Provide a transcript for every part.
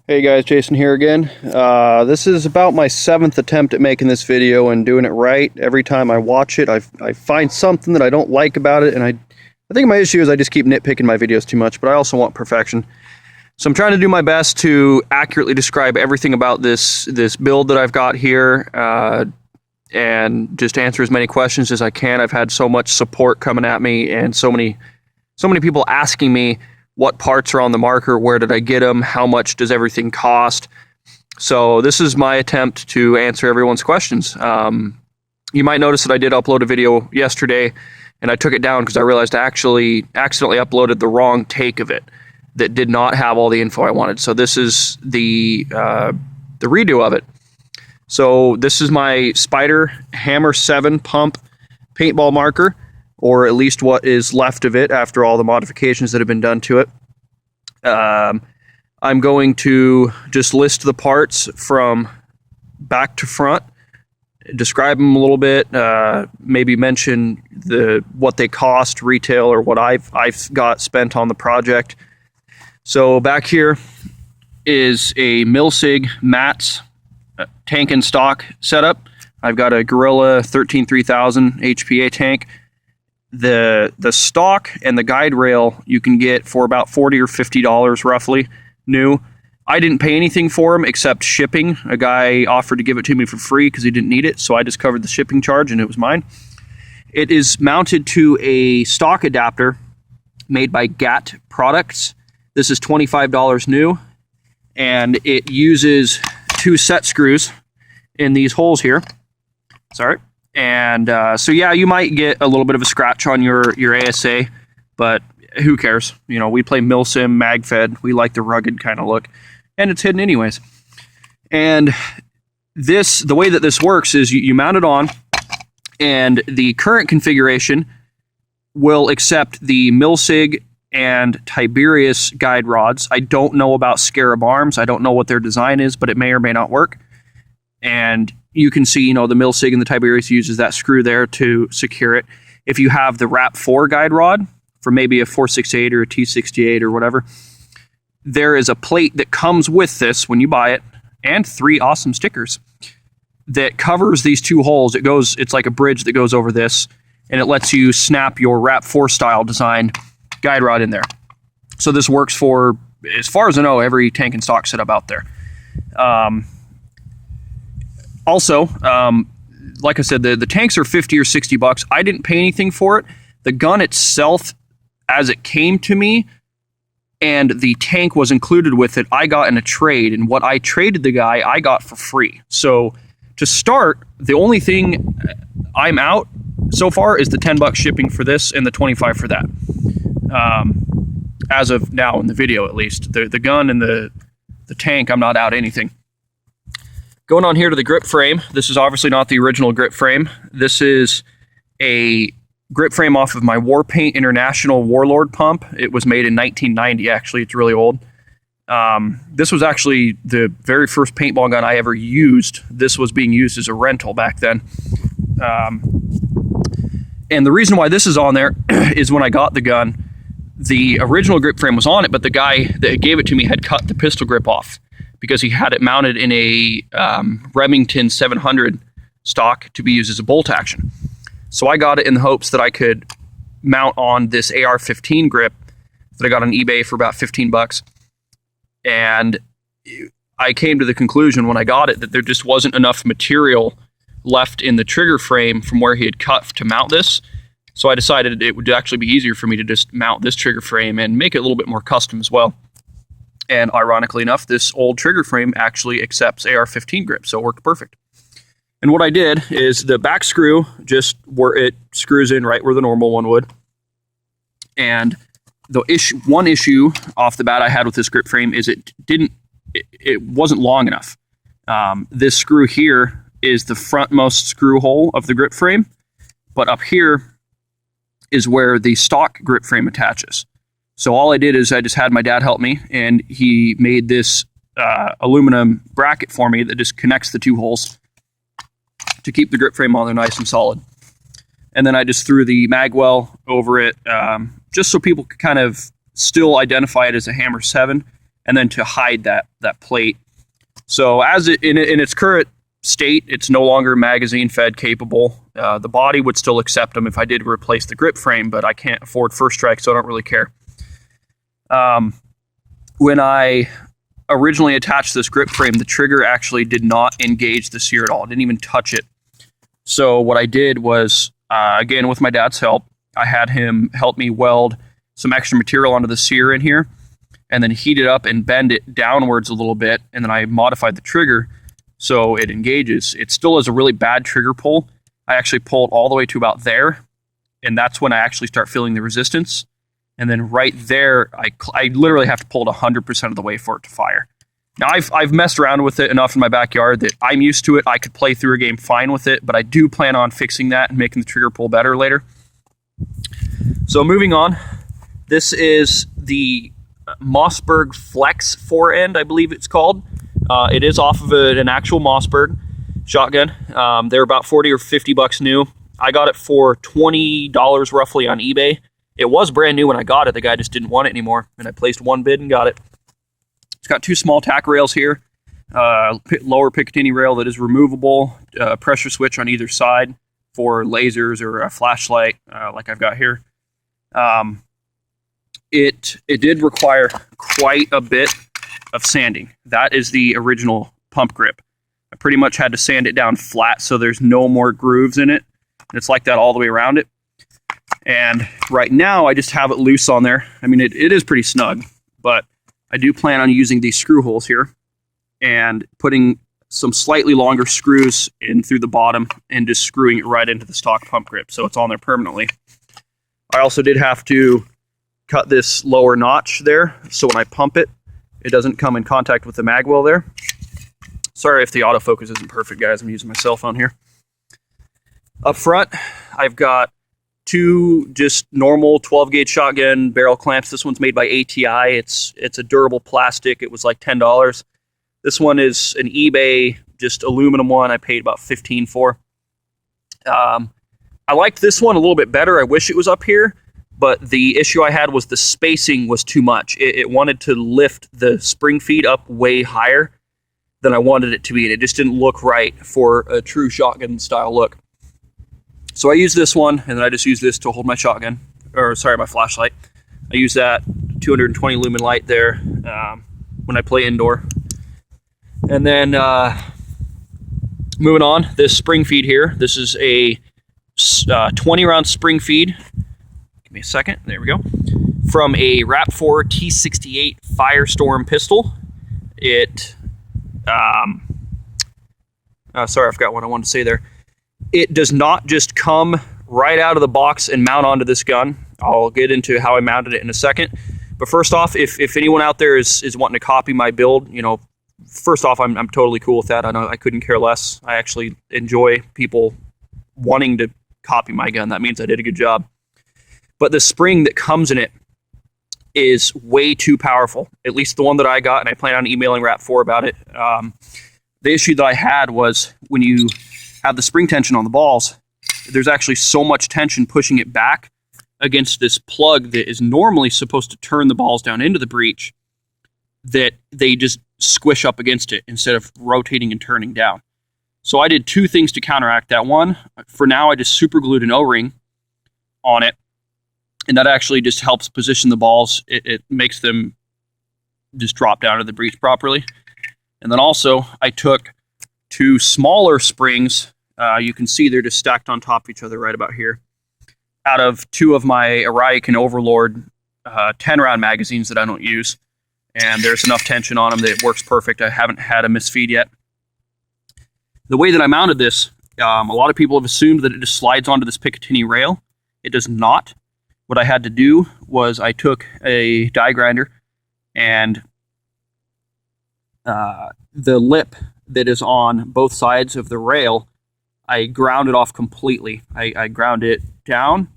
Hey guys, Jason here again. This is about my 7th attempt at making this video and doing it right. Every time I watch it, I find something that I don't like about it, and I think my issue is I just keep nitpicking my videos too much, but I also want perfection. So I'm trying to do my best to accurately describe everything about this build that I've got here, and just answer as many questions as I can. I've had so much support coming at me, and so many people asking me what parts are on the marker, where did I get them, how much does everything cost. So this is my attempt to answer everyone's questions. You might notice that I did upload a video yesterday, and I took it down because I realized I actually accidentally uploaded the wrong take of it that did not have all the info I wanted. So this is the redo of it. So this is my Spider Hammer 7 pump paintball marker, or at least what is left of it after all the modifications that have been done to it. I'm going to just list the parts from back to front, describe them a little bit, maybe mention what they cost retail or what I've got spent on the project. So back here is a Milsig Mats tank and stock setup. I've got a Gorilla 13-3000 HPA tank. The stock and the guide rail you can get for about $40 or $50 roughly new. I didn't pay anything for them except shipping. A guy offered to give it to me for free because he didn't need it, so I just covered the shipping charge and it was mine. It is mounted to a stock adapter made by GAT Products. This is $25 new, and it uses 2 set screws in these holes here. Sorry. And so yeah, you might get a little bit of a scratch on your ASA, but who cares? You know, we play Milsim, MagFed. We like the rugged kind of look, and it's hidden anyways. And the way that this works is you mount it on, and the current configuration will accept the Milsig and Tiberius guide rods. I don't know about Scarab arms. I don't know what their design is, but it may or may not work. And you can see, the Milsig and the Tiberius uses that screw there to secure it. If you have the Wrap 4 guide rod for maybe a 468 or a T68 or whatever, there is a plate that comes with this when you buy it, and 3 awesome stickers that covers these 2 holes. It's like a bridge that goes over this, and it lets you snap your Wrap 4 style design guide rod in there. So this works for, as far as I know, every tank and stock setup out there. Also, like I said, the tanks are $50 or $60. I didn't pay anything for it. The gun itself, as it came to me, and the tank was included with it, I got in a trade, and what I traded the guy, I got for free. So to start, the only thing I'm out so far is the $10 shipping for this and the $25 for that. As of now in the video, at least. The gun and the tank, I'm not out anything. Going on here to the grip frame, this is obviously not the original grip frame. This is a grip frame off of my Warpaint International Warlord pump. It was made in 1990, actually. It's really old. This was actually the very first paintball gun I ever used. This was being used as a rental back then. And the reason why this is on there is when I got the gun, the original grip frame was on it, but the guy that gave it to me had cut the pistol grip off, because he had it mounted in a Remington 700 stock to be used as a bolt action. So I got it in the hopes that I could mount on this AR-15 grip that I got on eBay for about $15. And I came to the conclusion when I got it that there just wasn't enough material left in the trigger frame from where he had cut to mount this. So I decided it would actually be easier for me to just mount this trigger frame and make it a little bit more custom as well. And ironically enough, this old trigger frame actually accepts AR-15 grip, so it worked perfect. And what I did is the back screw, just where it screws in right where the normal one would. And one issue off the bat I had with this grip frame is it wasn't long enough. This screw here is the frontmost screw hole of the grip frame, but up here is where the stock grip frame attaches. So all I did is I just had my dad help me, and he made this aluminum bracket for me that just connects the 2 holes to keep the grip frame on there nice and solid. And then I just threw the magwell over it, just so people could kind of still identify it as a Hammer 7, and then to hide that plate. So as it in its current state, it's no longer magazine fed capable. The body would still accept them if I did replace the grip frame, but I can't afford first strike, so I don't really care. When I originally attached this grip frame, the trigger actually did not engage the sear at all. It didn't even touch it. So what I did was, again, with my dad's help, I had him help me weld some extra material onto the sear in here, and then heat it up and bend it downwards a little bit, and then I modified the trigger so it engages. It still has a really bad trigger pull. I actually pull it all the way to about there, and that's when I actually start feeling the resistance. And then right there, I literally have to pull it 100% of the way for it to fire. Now, I've messed around with it enough in my backyard that I'm used to it. I could play through a game fine with it, but I do plan on fixing that and making the trigger pull better later. So moving on, this is the Mossberg Flex 4-end, I believe it's called. It is off of an actual Mossberg shotgun. They're about 40 or 50 bucks new. I got it for $20 roughly on eBay. It was brand new when I got it. The guy just didn't want it anymore, and I placed one bid and got it. It's got 2 small tack rails here, lower Picatinny rail that is removable, pressure switch on either side for lasers or a flashlight like I've got here. It did require quite a bit of sanding. That is the original pump grip. I pretty much had to sand it down flat so there's no more grooves in it. It's like that all the way around it. And right now I just have it loose on there. I mean, it is pretty snug, but I do plan on using these screw holes here and putting some slightly longer screws in through the bottom and just screwing it right into the stock pump grip so it's on there permanently. I also did have to cut this lower notch there so when I pump it, it doesn't come in contact with the mag well there. Sorry if the autofocus isn't perfect, guys. I'm using my cell phone here. Up front, I've got 2 just normal 12-gauge shotgun barrel clamps. This one's made by ATI. It's a durable plastic. It was like $10. This one is an eBay, just aluminum one. I paid about $15 for. I liked this one a little bit better. I wish it was up here, but the issue I had was the spacing was too much. It wanted to lift the spring feed up way higher than I wanted it to be, and it just didn't look right for a true shotgun style look. So I use this one, and then I just use this to hold my shotgun, my flashlight. I use that 220 lumen light there when I play indoor. And then moving on, this spring feed here. This is a 20-round spring feed. Give me a second. There we go. From a RAP4 T68 Firestorm pistol. Sorry, I forgot what I wanted to say there. It does not just come right out of the box and mount onto this gun. I'll get into how I mounted it in a second. But first off, if anyone out there is wanting to copy my build, first off, I'm totally cool with that. I know I couldn't care less. I actually enjoy people wanting to copy my gun. That means I did a good job. But the spring that comes in it is way too powerful. At least the one that I got, and I plan on emailing RAP4 about it. The issue that I had was when you have the spring tension on the balls, there's actually so much tension pushing it back against this plug that is normally supposed to turn the balls down into the breech that they just squish up against it instead of rotating and turning down. So I did 2 things to counteract that. One, for now, I just super glued an O-ring on it, and that actually just helps position the balls. It makes them just drop down to the breech properly. And then also, I took 2 smaller springs. You can see they're just stacked on top of each other right about here. Out of 2 of my Orion Overlord 10-round magazines that I don't use. And there's enough tension on them that it works perfect. I haven't had a misfeed yet. The way that I mounted this, a lot of people have assumed that it just slides onto this Picatinny rail. It does not. What I had to do was I took a die grinder and the lip that is on both sides of the rail, I ground it off completely. I ground it down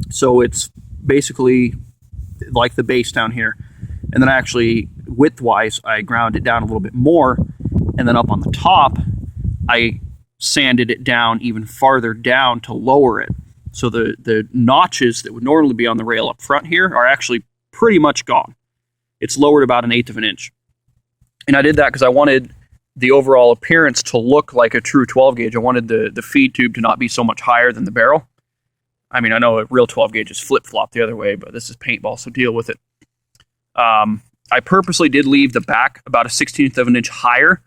so it's basically like the base down here. And then I actually, width-wise, I ground it down a little bit more. And then up on the top, I sanded it down even farther down to lower it. So the notches that would normally be on the rail up front here are actually pretty much gone. it's lowered about 1/8 of an inch. And I did that because I wanted the overall appearance to look like a true 12 gauge. I wanted the feed tube to not be so much higher than the barrel. I mean, I know a real 12 gauge is flip-flop the other way, but this is paintball, so deal with it. I purposely did leave the back about a 1/16 of an inch higher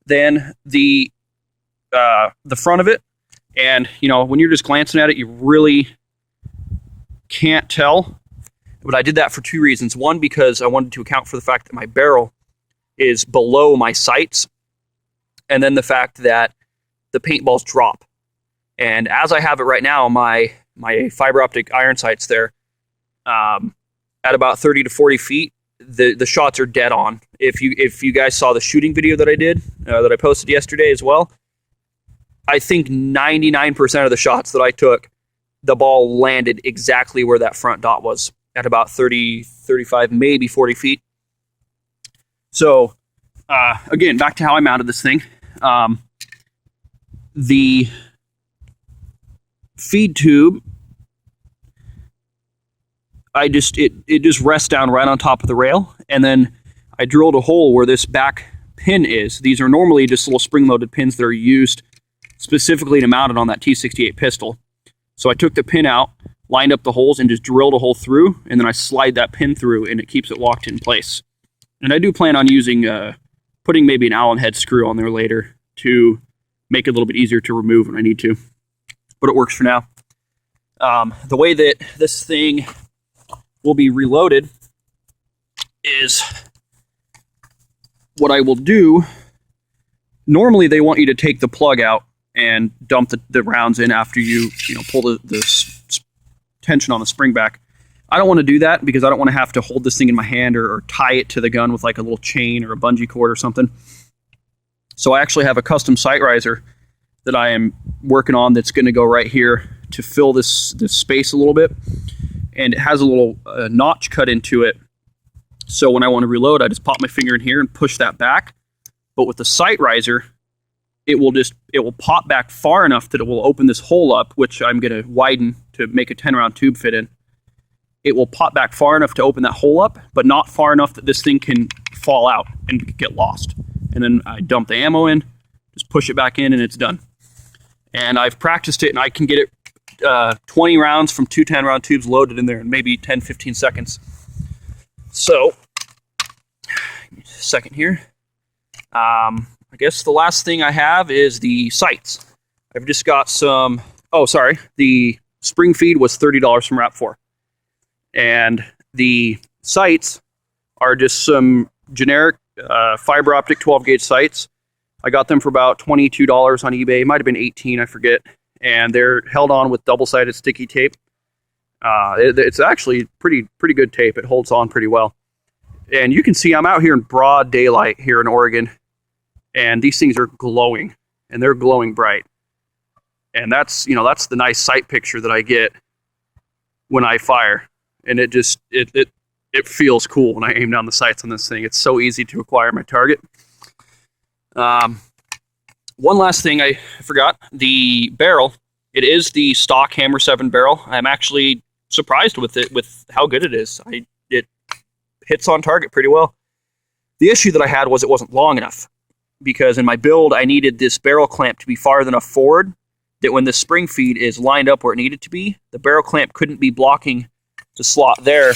than the front of it. And, you know, when you're just glancing at it, you really can't tell. But I did that for 2 reasons. One, because I wanted to account for the fact that my barrel is below my sights. And then the fact that the paintballs drop. And as I have it right now, my fiber optic iron sights there, at about 30 to 40 feet, the shots are dead on. If you guys saw the shooting video that I did, that I posted yesterday as well, I think 99% of the shots that I took, the ball landed exactly where that front dot was, at about 30, 35, maybe 40 feet. So, again, back to how I mounted this thing. The feed tube, it just rests down right on top of the rail, and then I drilled a hole where this back pin is. These are normally just little spring-loaded pins that are used specifically to mount it on that T68 pistol. So I took the pin out, lined up the holes, and just drilled a hole through, and then I slide that pin through, and it keeps it locked in place. And I do plan on using, putting maybe an Allen head screw on there later to make it a little bit easier to remove when I need to. But it works for now. The way that this thing will be reloaded is what I will do. Normally they want you to take the plug out and dump the rounds in after you pull the tension on the spring back. I don't want to do that because I don't want to have to hold this thing in my hand or tie it to the gun with like a little chain or a bungee cord or something. So I actually have a custom sight riser that I am working on that's going to go right here to fill this space a little bit. And it has a little notch cut into it. So when I want to reload, I just pop my finger in here and push that back. But with the sight riser, it will pop back far enough that it will open this hole up, which I'm going to widen to make a 10-round tube fit in. It will pop back far enough to open that hole up, but not far enough that this thing can fall out and get lost. And then I dump the ammo in, just push it back in, and it's done. And I've practiced it, and I can get it 20 rounds from 2 10-round tubes loaded in there in maybe 10-15 seconds. So, second here. I guess the last thing I have is the sights. I've just got some... Oh, sorry. The spring feed was $30 from Wrap4. And the sights are just some generic fiber optic 12-gauge sights. I got them for about $22 on eBay. It might have been $18, I forget. And they're held on with double-sided sticky tape. It's actually pretty good tape. It holds on pretty well. And you can see I'm out here in broad daylight here in Oregon. And these things are glowing. And they're glowing bright. And that's the nice sight picture that I get when I fire. And it just it feels cool when I aim down the sights on this thing. It's so easy to acquire my target. One last thing I forgot. The barrel. It is the stock Hammer 7 barrel. I'm actually surprised with it, with how good it is. It hits on target pretty well. The issue that I had was it wasn't long enough. Because in my build, I needed this barrel clamp to be far enough forward that when the spring feed is lined up where it needed to be, the barrel clamp couldn't be blocking the slot there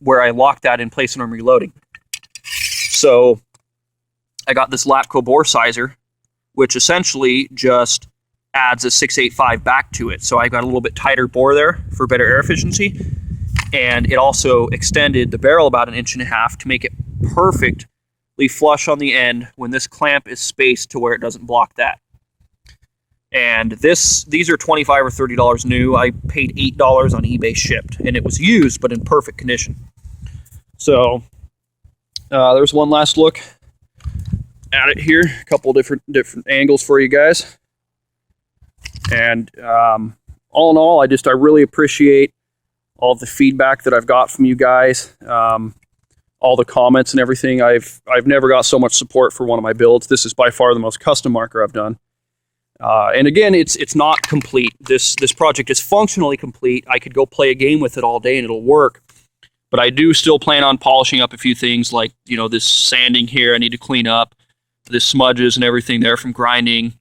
where I locked that in place when I'm reloading. So I got this Lafco bore sizer, which essentially just adds a 685 back to it. So I got a little bit tighter bore there for better air efficiency. And it also extended the barrel about 1.5 inches to make it perfectly flush on the end when this clamp is spaced to where it doesn't block that. And these are $25 or $30 new. I paid $8 on eBay shipped, and it was used but in perfect condition. So there's one last look at it here. A couple different angles for you guys. And all in all, I really appreciate all of the feedback that I've got from you guys. All the comments and everything. I've never got so much support for one of my builds. This is by far the most custom marker I've done. And again, it's not complete. This project is functionally complete. I could go play a game with it all day and it'll work. But I do still plan on polishing up a few things, like, you know, this sanding here I need to clean up, the smudges and everything there from grinding.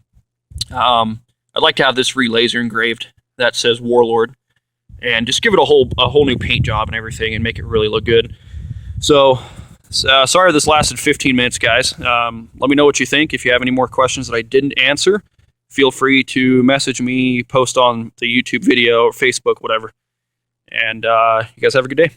I'd like to have this re-laser engraved that says Warlord, and just give it a whole new paint job and everything, and make it really look good. So sorry this lasted 15 minutes, guys. Let me know what you think. If you have any more questions that I didn't answer, feel free to message me, post on the YouTube video or Facebook, whatever. And you guys have a good day.